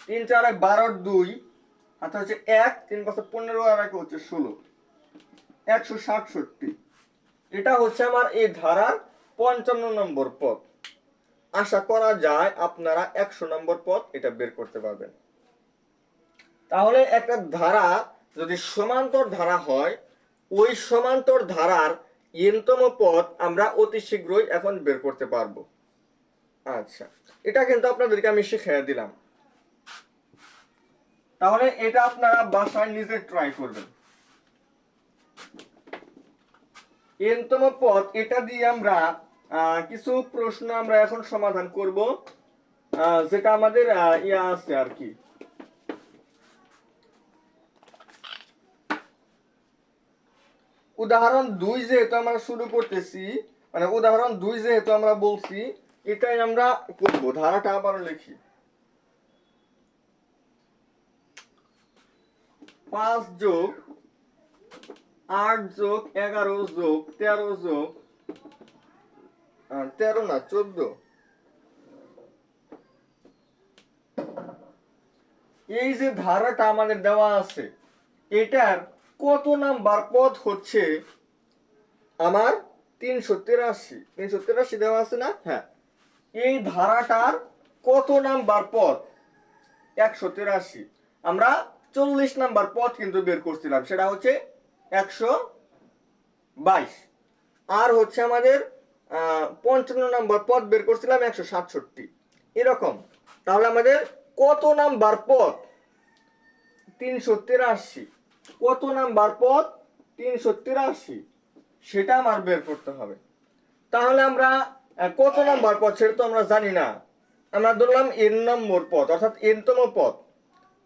3 4 12 2 হাতে হচ্ছে 1, 3 5 15 আর 1 হচ্ছে 16, 167। এটা হচ্ছে আমার এই ধারার 55 নম্বর পদ। আশা করা যায় আপনারা 100 নম্বর পদ এটা বের করতে পারবেন। তাহলে একটা ধারা যদি সমান্তর ধারা হয়, ওই সমান্তর ধারার n-তম পদ আমরা অতি শীঘ্রই এখন বের করতে পারবো। আচ্ছা, এটা কিন্তু আপনাদেরকে আমি শিখিয়ে দিলাম। তাহলে এটা আপনারা বাসায় নিজে ট্রাই করবেন। n-তম পদ এটা দিয়ে আমরা কিছু প্রশ্ন আমরা এখন সমাধান করব, যেটা আমাদের ইয়া আছে আর কি। উদাহরণ 2 যেহেতু আমরা শুরু করতেছি, মানে উদাহরণ 2 যেহেতু আমরা বলছি, এটাই আমরা করব। ধারাটা আবার লিখি। 5 যোগ 8 যোগ 11 যোগ 13 যোগ 13 না 14, এই যে ধারাটা আমাদের দেওয়া আছে, এটার কত নাম্বার পদ হচ্ছে আমার? 383। 383 দেওয়া আছে না? হ্যাঁ। এই ধারাটার কত নাম্বার পদ? 183। আমরা 40 নাম্বার পদ কিন্তু বের করছিলাম, সেটা হচ্ছে 122। আর হচ্ছে আমাদের 55 নাম্বার পদ বের করছিলাম 167, এরকম। তাহলে আমাদের কত নাম্বার পদ? 383। কত নাম্বার পদ? 383, সেটা আমার বের করতে হবে। তাহলে আমরা কত নাম্বার পদ সেটা তো আমরা জানি না, আমরা ধরলাম n নম্বর পদ, অর্থাৎ n-তম পদ।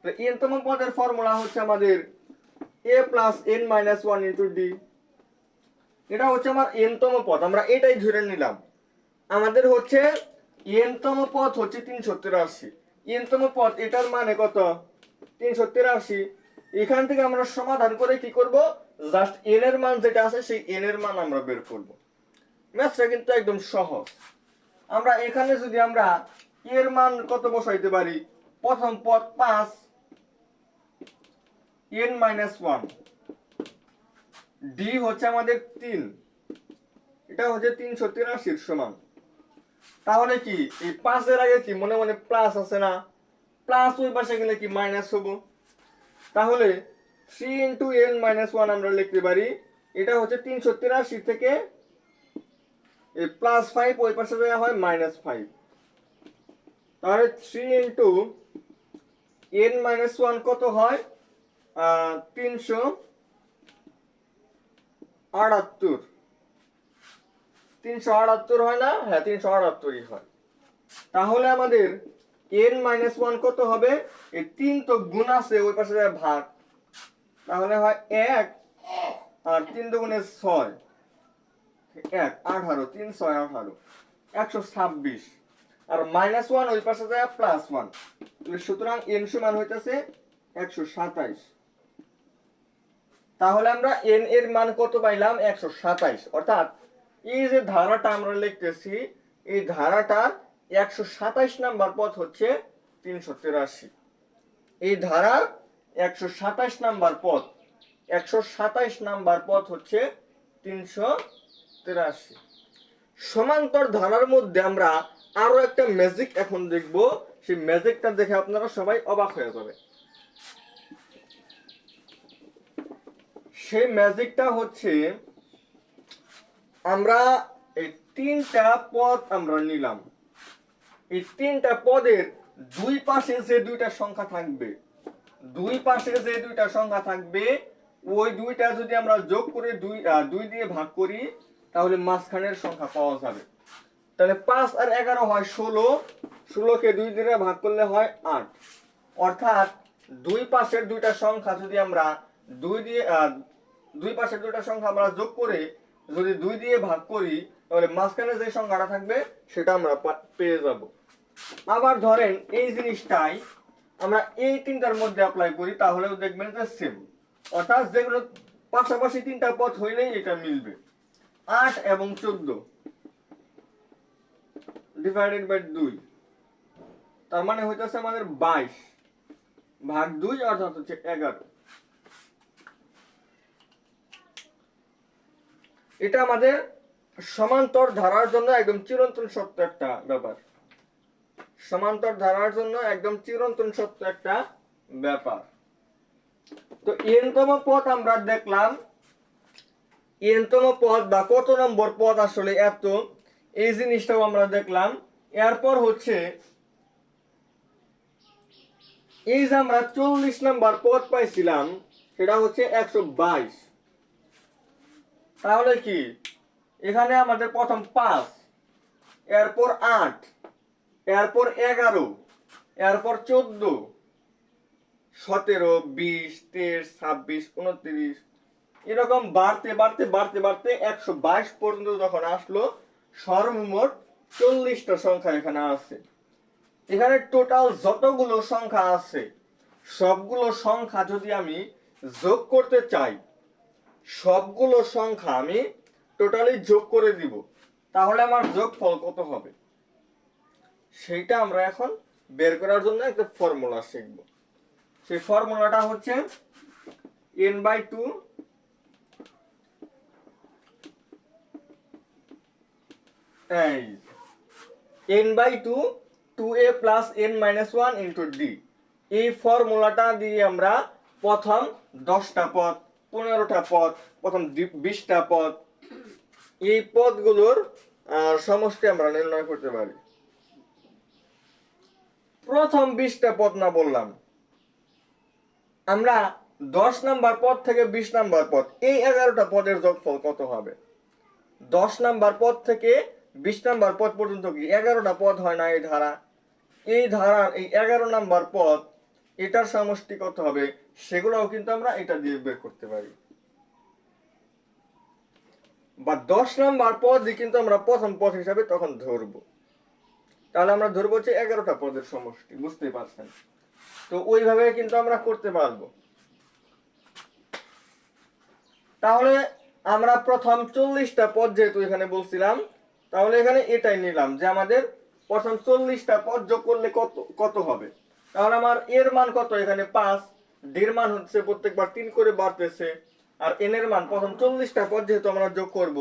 তো n-তম পদের ফর্মুলা হচ্ছে আমাদের a plus n minus 1 into d। এটা হচ্ছে আমার n-তম পদ, আমরা এটাই ধরে নিলাম। আমাদের হচ্ছে n-তম পদ হচ্ছে 383। n-তম পদ এটার মানে কত? 383। এখান থেকে আমরা সমাধান করে কি করব? জাস্ট এন এর মান যেটা আছে সেই এন এর মান আমরা বের করব। ম্যাথটা কিন্তু একদম সহজ। আমরা এখানে যদি আমরা এর মান কত বসাইতে পারি, প্রথম পদ 5 n মাইনাস 1, ডি হচ্ছে আমাদের 3, এটা হচ্ছে 383 সমান। তাহলে কি এই 5 এর আগে কি মনে মনে প্লাস আছে না, প্লাস ওই পাশে গেলে কি মাইনাস হবো। তাহলে 3 ইন্টু n মাইনাস 1 আমরা লিখতে পারি, এটা হচ্ছে 383 থেকে এই প্লাস 5 ওই পাশে দেওয়া হয় মাইনাস 5। তাহলে 3 ইন্টু n মাইনাস 1 কত হয়, 378। 378 হয় না? হ্যাঁ 378ই হয়। তাহলে আমাদের n মাইনাস 1 কত হবে, এই 3 তো গুণ আছে ওই পাশে যায় ভাগ, তাহলে হয় 1 আর 3 দুগুণে 6, 1 18, 3 6 18, 126। আর মাইনাস 1 ওই পাশে যায় প্লাস 1, সুতরাং n সমান হইতেছে 127। তাহলে আমরা n এর মান কত পাইলাম, 127। অর্থাৎ এই যে ধারাটা আমরা লিখতেছি, এই ধারাটার 127 নাম্বার পদ হচ্ছে 383। এই ধারার 127 নাম্বার পদ, 127 নাম্বার পদ হচ্ছে 383। সমান্তর ধারার মধ্যে আমরা আরো একটা ম্যাজিক এখন দেখব, সেই ম্যাজিকটা দেখে আপনারা সবাই অবাক হয়ে যাবে। সেই ম্যাজিকটা হচ্ছে, আমরা এই 3টা পদ আমরা নিলাম, এই 3টা পদের দুই পাশে যে দুইটা সংখ্যা থাকবে, দুই পাশে যে দুইটা সংখ্যা থাকবে, ওই দুইটা যদি আমরা যোগ করে 2 দিয়ে ভাগ করি, তাহলে মাঝখানের সংখ্যা পাওয়া যাবে। তাহলে 5 আর 11 হয় 16, 16কে 2 দিয়ে ভাগ করলে হয় 8। অর্থাৎ দুই পাশের দুইটা সংখ্যা যদি আমরা দুই পাশের দুইটা সংখ্যা আমরা যোগ করে যদি 2 দিয়ে ভাগ করি, তাহলে মাঝখানে যে সংখ্যাটা থাকবে সেটা আমরা পেয়ে যাব। আবার ধরেন এই জিনিসটাই আমরা এই তিনটার মধ্যে অ্যাপ্লাই করি, তাহলেও দেখবেন যে সেম। অর্থাৎ যেগুলো পাশাপাশি 3টা পদ হইলেই এটা মিলবে। 8 এবং 14 ডিভাইডেড বাই 2, তার মানে হইতেছে আমাদের 22 ভাগ 2, অর্থাৎ হচ্ছে 11। এটা আমাদের সমান্তর ধারার জন্য একদম চিরন্তন সত্য একটা ব্যাপার। সমান্তর ধারার জন্য একদম চিরন্তন সত্য একটা ব্যাপার। তো n-তম পদ আমরা দেখলাম, n-তম পদ বা কত নম্বর পদ আসলে এত, এই জিনিসটাও আমরা দেখলাম। এরপর হচ্ছে এই যে আমরা 40 নাম্বার পদ পাইছিলাম, সেটা হচ্ছে 122। তাহলে কি এখানে আমাদের প্রথম 5, এরপর 8, এরপর 11, এরপর 14, 17, 20, 23, 26, 29, এরকম বাড়তে বাড়তে বাড়তে বাড়তে 122 পর্যন্ত যখন আসলো, সর্বমোট 40টা সংখ্যা এখানে আছে। এখানে টোটাল যতগুলো সংখ্যা আছে, সবগুলো সংখ্যা যদি আমি যোগ করতে চাই, সবগুলো সংখ্যা আমি টোটালি যোগ করে দিব, তাহলে আমার যোগফল কত হবে, সেইটা আমরা এখন বের করার জন্য একটা ফর্মুলা শিখব। সেই ফর্মুলাটা হচ্ছে n/2 n/2 2a plus n minus 1 into d। এই ফর্মুলাটা দিয়ে আমরা প্রথম 10টা পদ, 15টা পদ, প্রথম 20টা পদ, এই পদগুলোর সমষ্টি আমরা নির্ণয় করতে পারি। প্রথম 20টা পদ না বললাম, আমরা 10 নাম্বার পদ থেকে 20 নাম্বার পদ, এই 11টা পদের যোগফল কত হবে। 10 নাম্বার পদ থেকে 20 নাম্বার পদ পর্যন্ত কি 11টা পদ হয় না এই ধারা, এই ধারার এই 11 নাম্বার পদ, এটার সমষ্টি কত হবে, সেগুলোও কিন্তু আমরা এটা দিয়ে বের করতে পারি। বা 10 নাম্বার পদই কিন্তু আমরা প্রথম পদ হিসাবে তখন ধরবো, তাহলে আমরা ধরবো হচ্ছে 11টা পদের সমষ্টি, বুঝতেই পারছেন। তো ওইভাবে কিন্তু আমরা করতে পারবো। তাহলে আমরা প্রথম 40টা পদ যেহেতু এখানে বলছিলাম, তাহলে এখানে এটাই নিলাম যে আমাদের প্রথম 40টা পদ যোগ করলে কত কত হবে। তাহলে আমার এর মান কত, এখানে 5, ডের মান হচ্ছে প্রত্যেকবার 3 করে বাড়তেছে, আর এন এর মান প্রথম 40টা পদ যেহেতু আমরা যোগ করব,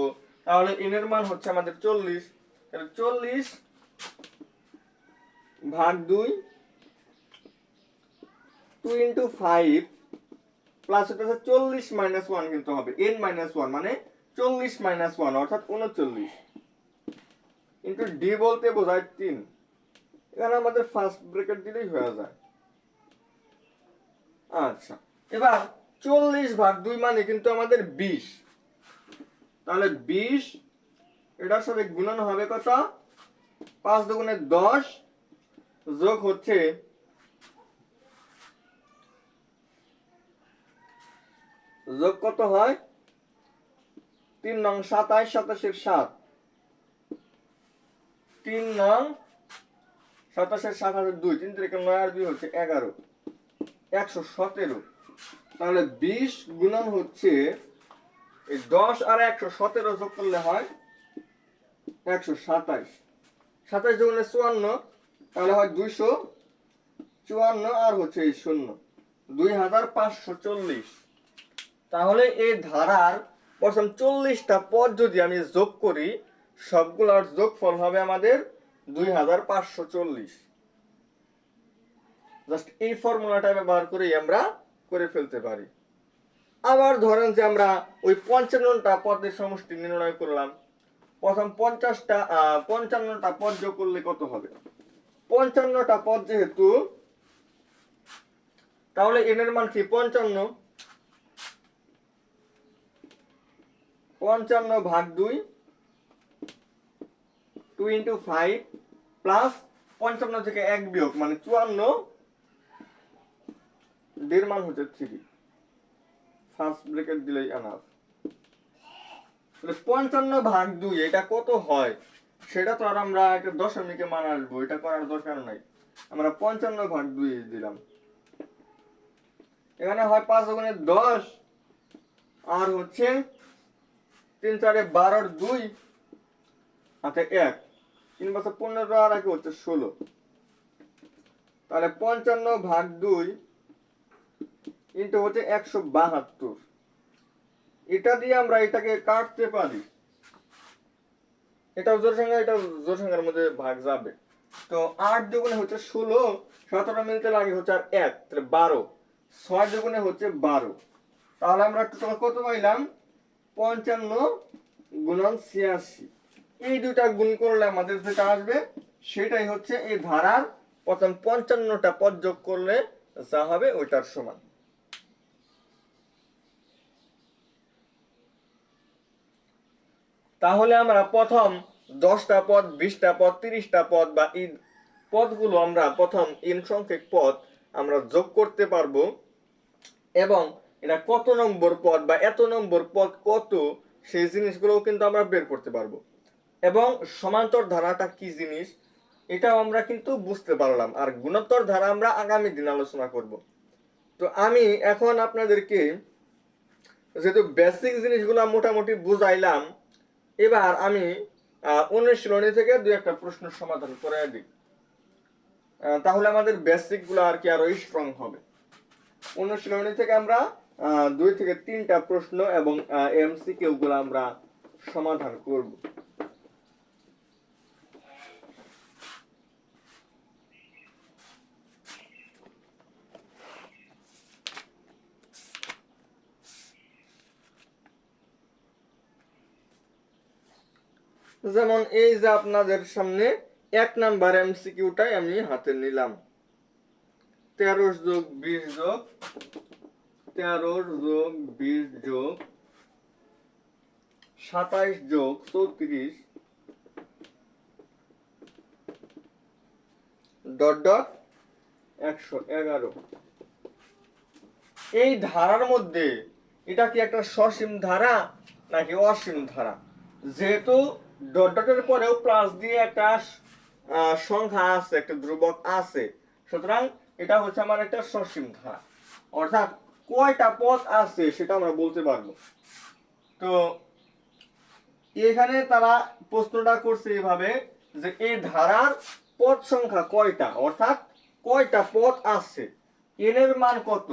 তাহলে এন এর মান হচ্ছে আমাদের 40। তাহলে 40 ভাগ 2, 2 ইন্টু 5 প্লাস হচ্ছে 40 মাইনাস 1 কিন্তু হবে, n মাইনাস 1 মানে 40 মাইনাস 1 অর্থাৎ 39 ইন্টু ডি বলতে বোঝায় 3। এখানে আমাদের ফার্স্ট ব্র্যাকেট দিলেই হয়ে যায়। আচ্ছা, এবার 40 ভাগ 2 মানে কিন্তু আমাদের 20। তাহলে 20 এটার সাথে গুণন হবে কত, 5 দুগুণে 10 যোগ হচ্ছে যোগ কত হয়, 3 নং 27, 27 এর 7, 3 নং 27 এর 7 আছে 2, 3 থেকে 9 আর 2 হচ্ছে 11, 117। তাহলে 20 গুণন হচ্ছে এই 10 আর 117 যোগ করলে হয় 127, 27 দুগুণে 54 তাহলে হয় 254 আর হচ্ছে এই 0, 2540। তাহলে এই ধারার প্রথম 40টা পদ যদি আমি যোগ করি, সবগুলোর যোগফল হবে আমাদের 2540। জাস্ট এই ফর্মুলাটা ব্যবহার করেই আমরা করে ফেলতে পারি। আবার ধরেন যে আমরা ওই 55টা পদের সমষ্টি নির্ণয় করলাম, প্রথম 55টা পদ যোগ করলে কত হবে, 55টা পদ যেহেতু, তাহলে এন এর মান কি 55, 55 ভাগ 2, 2 ইন্টু 5 প্লাস 55 থেকে 1 বিয়োগ মানে 54, ডের মান হচ্ছে 3, ফার্স্ট ব্র্যাকেট দিলেই এনাফ। তাহলে 55 ভাগ 2 এটা কত হয় সেটা তো আর আমরা একটা দশমিকে মান আসবো, এটা করার দরকার নাই, আমরা 55 ভাগ 2 দিলাম। এখানে হয় 5 গুণে 10 আর হচ্ছে 3 4 12 2 আচ্ছা 1, 3 বছর 15 আর একে হচ্ছে 16। তাহলে 55 ভাগ 2 ইন্টু হচ্ছে 172, এটা দিয়ে আমরা এটাকে কাটতে পারি, এটা জোর সংখ্যা এটা জোর সংখ্যার মধ্যে ভাগ যাবে। তো 8 দুগুণে হচ্ছে 16, 17 মিলতে লাগে হচ্ছে আর 1, তাহলে 12, 6 দুগুণে হচ্ছে 12। তাহলে আমরা টোটাল কত পাইলাম, 55 গুণন 86। এই দুটা গুণ করলে আমাদের যেটা আসবে সেটাই হচ্ছে এই ধারার প্রথম 55টা পদ যোগ করলে যা হবে ওইটার সমান। তাহলে আমরা প্রথম 10টা পদ, 20টা পদ, 30টা পদ বা এই পদগুলো আমরা প্রথম n সংখ্যক পদ আমরা যোগ করতে পারবো, এবং এটা কত নম্বর পদ বা এত নম্বর পদ কত সেই জিনিসগুলোও কিন্তু আমরা বের করতে পারবো, এবং সমান্তর ধারাটা কি জিনিস এটাও আমরা কিন্তু বুঝতে পারলাম। আর গুণোত্তর ধারা আমরা আগামী দিন আলোচনা করব। তো আমি এখন আপনাদেরকে যেহেতু বেসিক জিনিসগুলো মোটামুটি বুঝাইলাম, এবার আমি অনুশীলনী থেকে দুই একটা প্রশ্নের সমাধান করে দিই, তাহলে আমাদের বেসিক গুলো আর কি আরো স্ট্রং হবে। অনুশীলনী থেকে আমরা 2 থেকে 3টা প্রশ্ন এবং এমসিকিউ গুলো আমরা সমাধান করব। যেমন এই যে আপনাদের সামনে 1 নাম্বার এমসিকিউটাই আমি হাতে নিলাম, 13 যোগ 20 যোগ 13 যোগ 20 যোগ 27 যোগ 34 ডট ডট 111। এই ধারার মধ্যে এটা কি একটা সসীম ধারা নাকি অসীম ধারা, যেহেতু ডট ডটের পরেও প্লাস দিয়ে একটা সংখ্যা আছে, একটা ধ্রুবক আছে, সুতরাং এটা হচ্ছে আমার একটা সসীম ধারা, অর্থাৎ কয়টা পদ আছে সেটা আমরা বলতে পারবো। তো এখানে তারা প্রশ্নটা করছে এভাবে যে এই ধারার পদ সংখ্যা কয়টা, অর্থাৎ কয়টা পদ আছে, এন এর মান কত,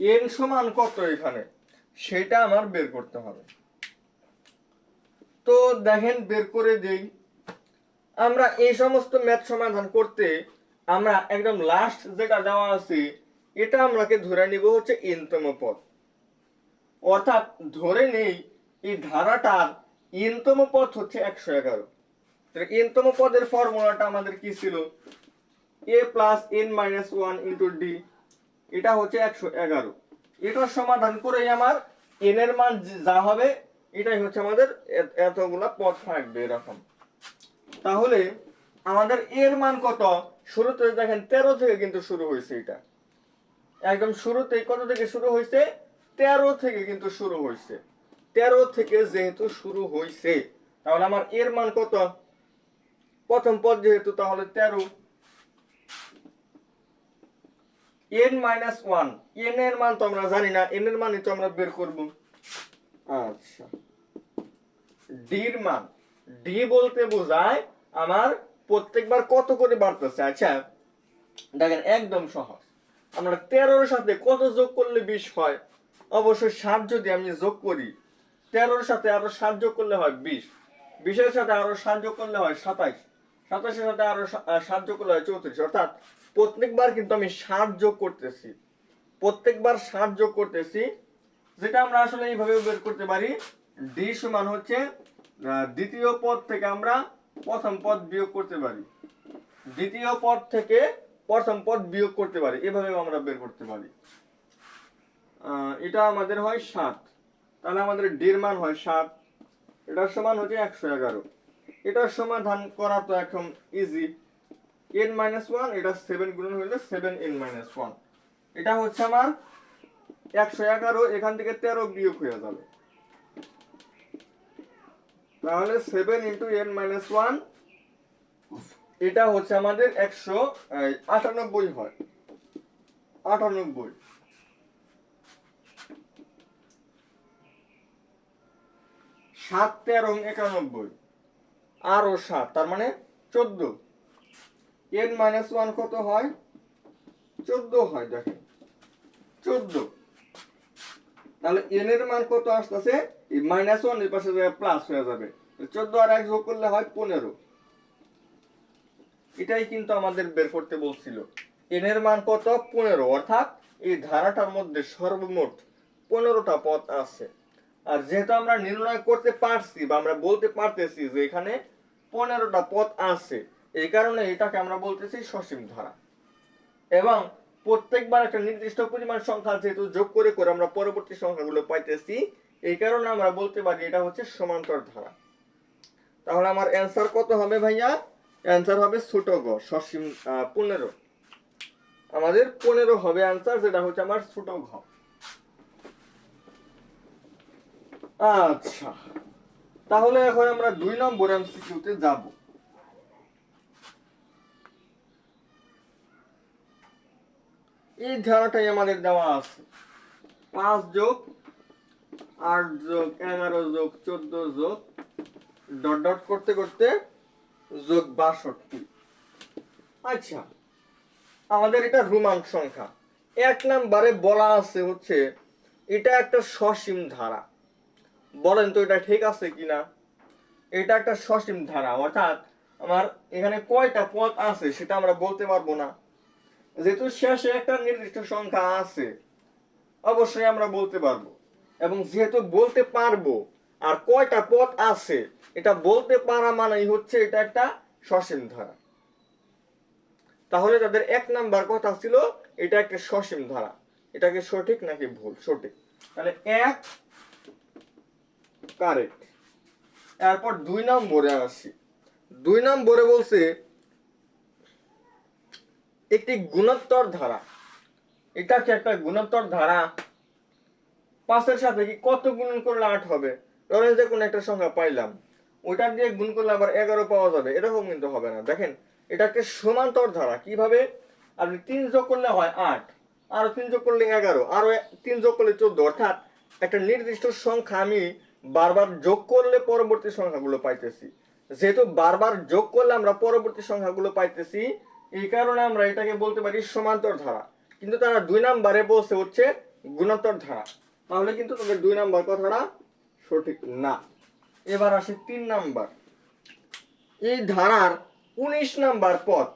এন সমান কত এখানে, সেটা আমার বের করতে হবে। তো দেখেন বের করে দেই। আমরা এই সমস্ত ম্যাথ সমাধান করতে আমরা একদম লাস্ট যেটা দেওয়া আছে এটা আমরাকে ধরে নিব হচ্ছে এনতম পদ, অর্থাৎ ধরে নেই এই ধারাটার এনতম পদ হচ্ছে 111। এনতম পদের ফর্মুলাটা আমাদের কি ছিল, a plus N minus one into D, এটা হচ্ছে 111। এটার সমাধান করেই আমার এন এর মান যা হবে এটাই হচ্ছে আমাদের এতগুলা পদ থাকবে এরকম। তাহলে আমাদের এর মান কত, শুরুতে দেখেন 13 থেকে কিন্তু শুরু হয়েছে, এটা একদম শুরুতে কত থেকে শুরু হয়েছে, 13 থেকে কিন্তু শুরু হয়েছে। 13 থেকে যেহেতু শুরু হয়েছে তাহলে আমার এর মান কত, প্রথম পদ যেহেতু তাহলে 13, এন মাইনাস ওয়ান, এন এর মান তো আমরা জানি না, এন এর মানই তো আমরা বের করব। আচ্ছা, ডির মান, ডি বলতে বোঝায় আমার প্রত্যেকবার কত করে বাড়তেছে। আচ্ছা দেখেন একদম সহজ, আমরা 13-র সাথে কত যোগ করলে 20 হয়, অবশ্যই 7 যদি আমি যোগ করি, 13-র সাথে আরো 7 যোগ করলে হয় 20, 20-এর সাথে আরো 7 যোগ করলে হয় 27, 27-এর সাথে আরো 7 যোগ করলে হয় 34, অর্থাৎ প্রত্যেকবার কিন্তু আমি 7 যোগ করতেছি, প্রত্যেকবার 7 যোগ করতেছি, যেটা আমরা আসলে এইভাবে বের করতে পারি। ডি সমান হচ্ছে দ্বিতীয় পদ থেকে আমরা প্রথম পদ বিয়োগ করতে পারি, দ্বিতীয় পদ থেকে প্রথম পদ বিয়োগ করতে পারি, এভাবে আমরা বের করতে পারি। এটা আমাদের হয় 7, তাহলে আমাদের ডির মান হয় 7, এটার সমান হচ্ছে 111। এটার সমাধান করা তো এখন ইজি, n মাইনাস ওয়ান, এটা 7 গুণন হইলে 7n-1, এটা হচ্ছে আমার 111, এখান থেকে 13 বিয়োগ হয়ে যাবে, তাহলে 7 × n-1, এটা হচ্ছে আমাদের 198 হয়, 98, 7 13 91, আরো 7 তার মানে 14, n-1 কত হয়, 14 হয়, দেখেন 14, তাহলে n এর মান কত আসতেছে, এই -1 এর পাশে প্লাস হয়ে যাবে, 14 আর 1 যোগ করলে হয় 15। এটাই কিন্তু আমাদের বের করতে বলছিল, n এর মান কত, 15, অর্থাৎ এই ধারাটার মধ্যে সর্বমোট 15টা পদ আছে। আর যেহেতু আমরা নির্ণয় করতে পারছি বা আমরা বলতে পারতেছি যে এখানে 15টা পদ আছে, এই কারণে এটাকে আমরা বলতেছি সসীম ধারা। এবং প্রত্যেকবার একটা নির্দিষ্ট পরিমাণ সংখ্যা যেহেতু যোগ করে করে আমরা পরবর্তী সংখ্যাগুলো পাইতেছি, এই কারণে আমরা বলতে পারি এটা হচ্ছে সমান্তর ধারা। তাহলে আমার অ্যান্সার কত হবে ভাইয়া, অ্যান্সার হবে ছোট গ, সসীম 15, আমাদের 15 হবে অ্যান্সার, যেটা হচ্ছে আমার ছোট ঘ। আচ্ছা, তাহলে এখন আমরা 2 নম্বর এমসিকিউতে যাব। এই ধারাটাই আমাদের দেওয়া আছে, 5 যোগ 8 যোগ 11 যোগ 14 যোগ ডট ডট করতে করতে যোগ 62। আচ্ছা, আমাদের এটা রোমান সংখ্যা, 1 নম্বরে বলা আছে হচ্ছে এটা একটা সসীম ধারা, বলেন তো এটা ঠিক আছে কিনা, এটা একটা সসীম ধারা, অর্থাৎ আমার এখানে কয়টা পদ আছে সেটা আমরা বলতে পারবো না, যেহেতু শেষে একটা নির্দিষ্ট সংখ্যা আছে অবশ্যই আমরা বলতে পারবো, এবং যেহেতু বলতে পারবো আর কয়টা পদ আছে এটা বলতে পারা মানেই হচ্ছে এটা একটা সসীম ধারা। তাহলে তাদের 1 নাম্বার কথা ছিল এটা একটা সসীম ধারা, এটাকে সঠিক নাকি ভুল, সঠিক, তাহলে 1 কারেক্ট। এরপর 2 নম্বরে আসি, 2 নম্বরে বলছে একটি গুণোত্তর ধারা, এটা কি একটা গুণোত্তর ধারা, 5-এর সাথে কি কত গুণন করলে 8 হবে, ধরেন যে কোনো একটা সংখ্যা পাইলাম, ওইটা দিয়ে গুণ করলে আবার 11 পাওয়া যাবে, এরকম কিন্তু হবে না। দেখেন এটা একটা সমান্তর ধারা, কিভাবে, আপনি 3 যোগ করলে হয় 8, আরো 3 যোগ করলে 11, আরো 3 যোগ করলে 14, অর্থাৎ একটা নির্দিষ্ট সংখ্যা আমি বারবার যোগ করলে পরবর্তী সংখ্যাগুলো পাইতেছি। যেহেতু বারবার যোগ করলে আমরা পরবর্তী সংখ্যাগুলো পাইতেছি, এই কারণে আমরা এটাকে বলতে পারি সমান্তর ধারা। কিন্তু তারা 2 নম্বরে বলছে হচ্ছে গুণোত্তর ধারা, তাহলে কিন্তু তাদের 2 নম্বর কথাটা সঠিক না। এবার আসে 3 নাম্বার। এই ধারার 19 নাম্বার পদ,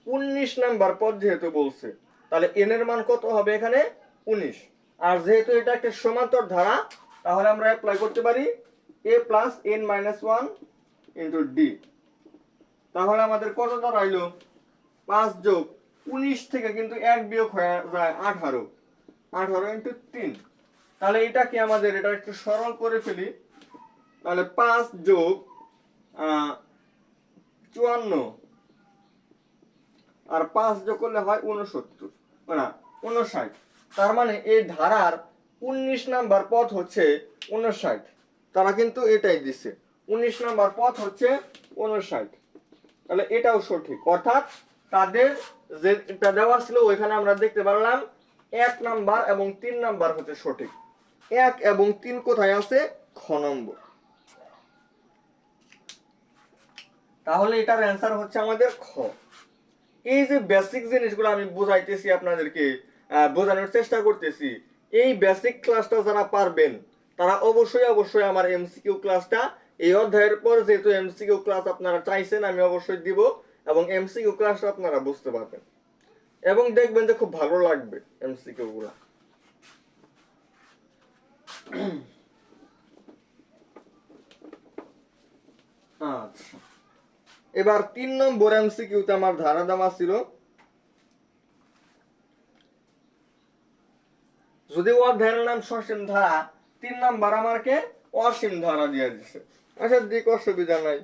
19 নাম্বার পদ যেহেতু বলছে, তাহলে এন এর মান কত হবে এখানে? 19। আর যেহেতু এটা একটা সমান্তর ধারা, তাহলে আমরা অ্যাপ্লাই করতে পারি a plus n minus 1 into D. তাহলে আমাদের কত দাঁড়াইলো? 5 যোগ 19 থেকে কিন্তু 1 বিয়োগ হয়ে যায় 18, 18 ইন্টু 3। তাহলে এটা কি আমাদের, এটা একটু সরল করে ফেলি। তাহলে 5 যোগ 54 আর 5 যোগ করলে হয় 69, না 59। তার মানে এই ধারার 19 নাম্বার পদ হচ্ছে 59। তারা কিন্তু এটাই দিছে, 19 নাম্বার পদ হচ্ছে 59। তাহলে এটাও সঠিক, অর্থাৎ তাদের যেটা দেওয়া ছিল ওইখানে আমরা দেখতে পারলাম 1 নাম্বার এবং 3 নাম্বার হচ্ছে সঠিক। 1 এবং 3 কোথায় আছে? খ নম্বর। তাহলে এটার অ্যান্সার হচ্ছে আমাদের খ। এই যে বেসিক জিনিসগুলো আমি বোঝাইতেছি আপনাদেরকে, বোঝানোর চেষ্টা করতেছি, এই বেসিক ক্লাসটা যারা পারবেন তারা অবশ্যই আমার এমসিকিউ ক্লাসটা, এই অধ্যায়ের পর যেহেতু এমসিকিউ ক্লাস আপনারা চাইছেন আমি অবশ্যই দিব, এবং এমসিকিউ ক্লাসটা আপনারা বুঝতে পারবেন এবং দেখবেন যে খুব ভালো লাগবে এমসিকিউ গুলা। আচ্ছা, এবার 3 নম্বর এমসিকিউতে আমার ধারা দেওয়া ছিল, যদি অধ্যায়ের নাম সসীম ধারা, 3 নাম্বার আমাকে অসীম ধারা দিয়ে দিছে। আচ্ছা, দিক অসুবিধা নাই।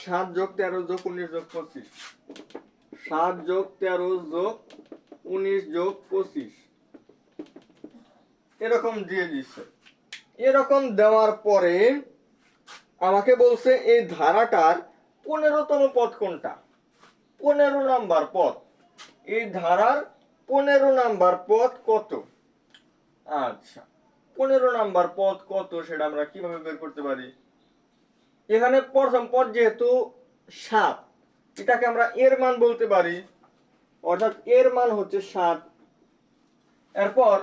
7 যোগ 13 যোগ 19 যোগ 25, 7 যোগ 13 যোগ 19 যোগ 25 এরকম দিয়ে দিছে। এরকম দেওয়ার পরে আমাকে বলছে এই ধারাটার 15তম পদ কোনটা? 15 নাম্বার পদ। এই ধারার 15 নাম্বার পদ কত? আচ্ছা, 15 নাম্বার পদ কত সেটা আমরা কিভাবে বের করতে পারি? এখানে প্রথম পদ যেহেতু 7, এটাকে আমরা এর মান বলতে পারি, অর্থাৎ এর মান হচ্ছে 7। এরপর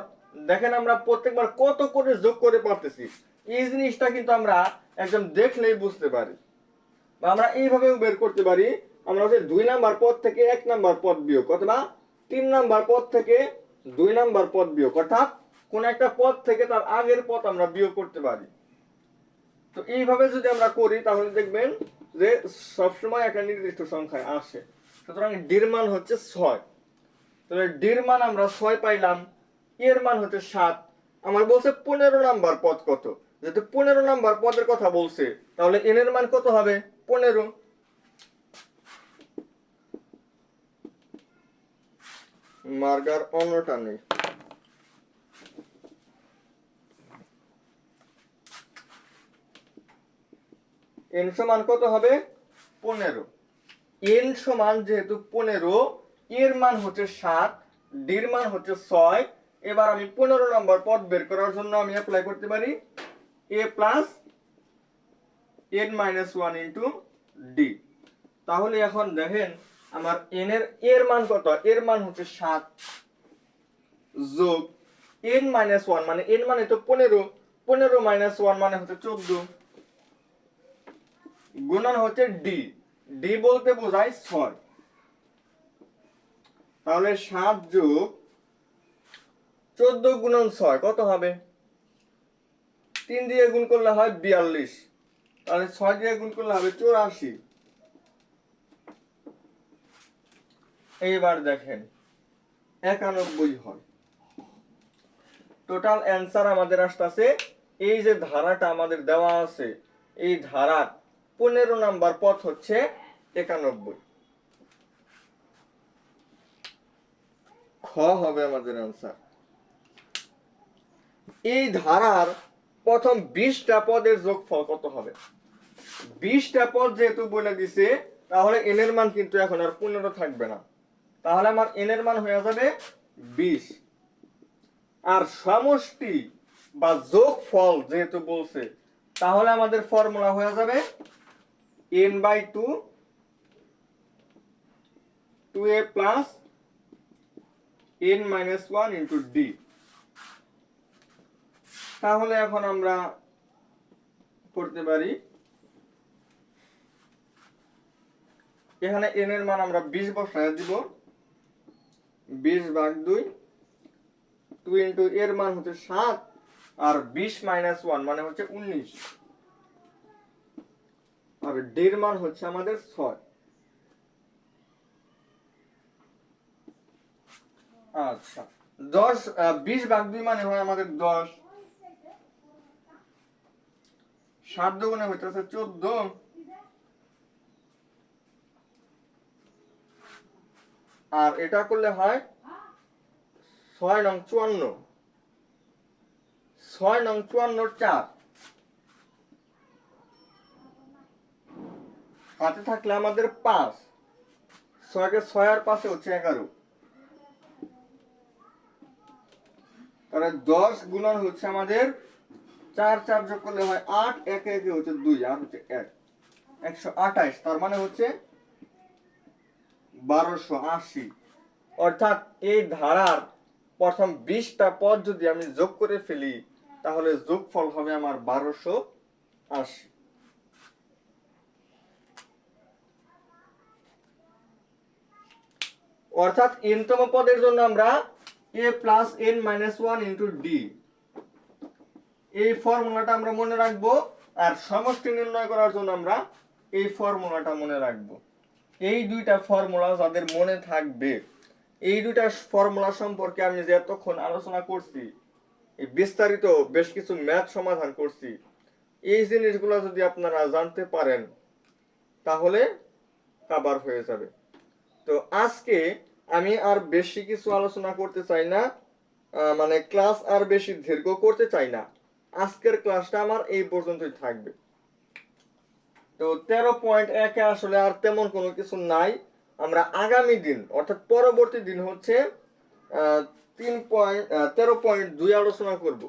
দেখেন আমরা প্রত্যেকবার কত করে যোগ করে পারতেছি, এই জিনিসটা কিন্তু আমরা একদম দেখলেই বুঝতে পারি, বা আমরা এইভাবেও বের করতে পারি। আমরা হচ্ছে 2 নাম্বার পদ থেকে 1 নাম্বার পদ বিয়োগ, অথবা 3 নাম্বার পদ থেকে 2 নাম্বার পদ বিয়োগ, অর্থাৎ কোন একটা পদ থেকে তার আগের পদ আমরা বিয়োগ করতে পারি। তো এইভাবে যদি আমরা করি তাহলে দেখবেন যে সবসময় একটা নির্দিষ্ট সংখ্যায় আসে। সুতরাং ডির মান হচ্ছে 6। তাহলে ডির মান আমরা 6 পাইলাম, এর মান হচ্ছে 7। আমার বলছে 15 নাম্বার পদ কত, যেহেতু 15 নাম্বার পদের কথা বলছে তাহলে এন এর মান কত হবে? 15। মার্গার অন্যটা নেই। এন সমান কত হবে? 15। এন সমান যেহেতু 15, এর মান হচ্ছে 7, ডির মান হচ্ছে 6। এবার আমি 15 নম্বর পদ বের করার জন্য আমি অ্যাপ্লাই করতে পারি a plus n minus 1 into D. তাহলে এখন দেখেন আমার n এর মান কত? এর মান হচ্ছে 7 যোগ n মাইনাস 1, মানে n মানে তো 15, 15 মাইনাস 1 মানে হচ্ছে 14, গুণন হচ্ছে ডি, ডি বলতে বোঝায় 6। তাহলে 7 যোগ 14 গুণন 6 কত হবে? 3 দিয়ে গুণ করলে হয় 42, তাহলে 6 দিয়ে গুণ করলে হবে 84। এইবার দেখেন 91 হয়। টোটাল অ্যান্সার আমাদের আসতেছে, এই যে ধারাটা আমাদের দেওয়া আছে এই ধারার 15 নাম্বার পদ হচ্ছে 91। খ হবে আমাদের অ্যান্সার। এই ধারার প্রথম 20টা পদের যোগফল কত হবে? 20টা পদ যেহেতু বলে দিছে তাহলে এন এর মান কিন্তু এখন আর 15 থাকবে না, তাহলে আমার এন এর মান হয়ে যাবে 20। আর সমষ্টি বা যোগফল যেহেতু বলছে, তাহলে আমাদের ফর্মুলা হয়ে যাবে n/2 2a plus n-1 into d। তাহলে এখন আমরা করতে পারি, এখানে n এর মান আমরা 20 বসায় দিব, 20/2, 2 ইন্টু এর মান হচ্ছে 7, আর 20-1 মানে হচ্ছে 19, আর d এর মান হচ্ছে আমাদের 6। আচ্ছা, 20/2 মানে হয় আমাদের 10, 7 দুগুণে হইতেছে 14, আর এটা করলে হয় 6 নং 54, 6 নং 54 4, হাতে থাকলে আমাদের 5, 6 কে 6 আর 5 হচ্ছে 11, তাহলে 10 গুণন হচ্ছে আমাদের 4 4 যোগ করলে হয় 8, 1 1 হচ্ছে 2, আর হচ্ছে 1, 128, তার মানে হচ্ছে 1280। অর্থাৎ এই ধারার প্রথম 20টা পদ যদি আমি যোগ করে ফেলি, তাহলে যোগফল হবে আমার 1280। অর্থাৎ n-তম পদের জন্য আমরা a plus n-1 into d, এই ফর্মুলাটা আমরা মনে রাখবো। আর সমষ্টি নির্ণয় করার জন্য আমরা এই ফর্মুলাটা মনে রাখবো। এই দুইটা ফর্মুলা যাদের মনে থাকবে, এই দুইটা ফর্মুলা সম্পর্কে আমি যে এতক্ষণ আলোচনা করছি, এই বিস্তারিত বেশ কিছু ম্যাথ সমাধান করছি, এই জিনিসগুলো যদি আপনারা জানতে পারেন তাহলে কভার হয়ে যাবে। তো আজকে আমি আর বেশি কিছু আলোচনা করতে চাই না, মানে ক্লাস আর বেশি দীর্ঘ করতে চাই না। আজকের ক্লাসটা আমার এই পর্যন্তই থাকবে। তো 13.1 আসলে আর তেমন কোনো কিছু নাই। আমরা আগামী দিন অর্থাৎ পরবর্তী দিন হচ্ছে 13.2 আলোচনা করব।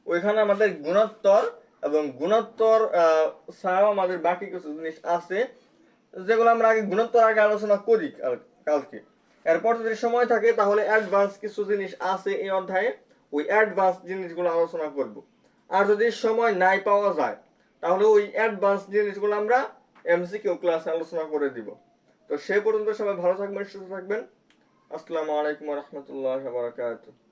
ওইখানে আমাদের গুণোত্তর এবং গুণোত্তর ছাড়াও আমাদের বাকি কিছু জিনিস আছে, যেগুলো আমরা আগে গুণোত্তর আগে আলোচনা করি কালকে। এরপর যদি সময় থাকে তাহলে অ্যাডভান্স কিছু জিনিস আছে এই অধ্যায়ে, ওই অ্যাডভান্স জিনিসগুলো আলোচনা করব। আর যদি সময় নাই পাওয়া যায় তাহলে ওই অ্যাডভান্স জিনিসগুলো আমরা এমসিকিউ ক্লাসে আলোচনা করে দিব। তো সেই পর্যন্ত সবাই ভালো থাকবেন, সুস্থ থাকবেন। আসসালামু আলাইকুম ওয়া রাহমাতুল্লাহি ওয়া বারাকাতুহু।